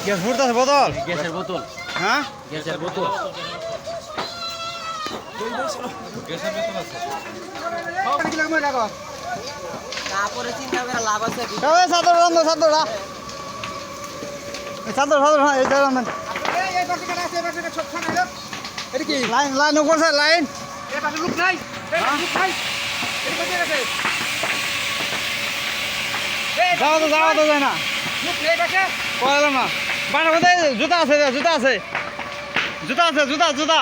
gas ফুটতেছে বোতল গ্যাসের বোতল হ্যাঁ গ্যাসের বোতল তারপরে চিন্তা করে লাভ আছে চাদর চাদর চাদর চাদর হ্যাঁ এই চাদর এটা কি লাইন লাইন করছে লাইন যাওয়া তো যায় না করালাম না বাড়ার মধ্যে জুতা আছে জুতা আছে জুতা আছে জুতা জুতা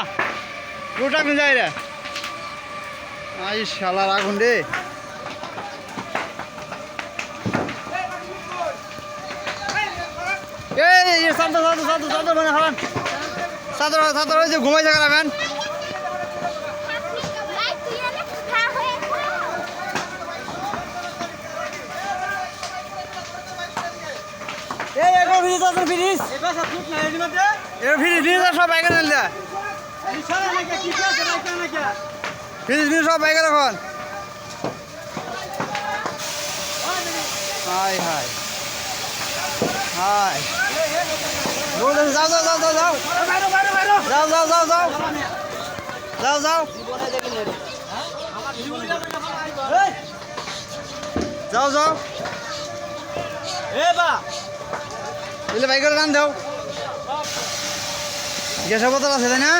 রুটা আপনি যাই রে আই শালার আগুন রে এই চাদর চাদর চাদর চাদর মানে খাবেন চাদর চাদর ওই যে ঘুমাইছে খাবেন এই এগো ফ্রিজ আছে ফ্রিজ এবার সব ফুট না এর মধ্যে এর ফ্রিজ নিয়ে যা সব বাইকে নিলে ইশারা নাকি কি আছে নাকি নাকি ফ্রিজ নিয়ে সব বাইকে রাখুন হাই হাই হাই যাও যাও যাও যাও যাও যাও বাইরে বাইরে বাইরে যাও যাও যাও যাও যাও যাও জীবনে দেখি না আমার জীবনে এই যাও যাও এ বা এলে বাইক করে রান দাও গ্যাসের বোতল আছে তাই না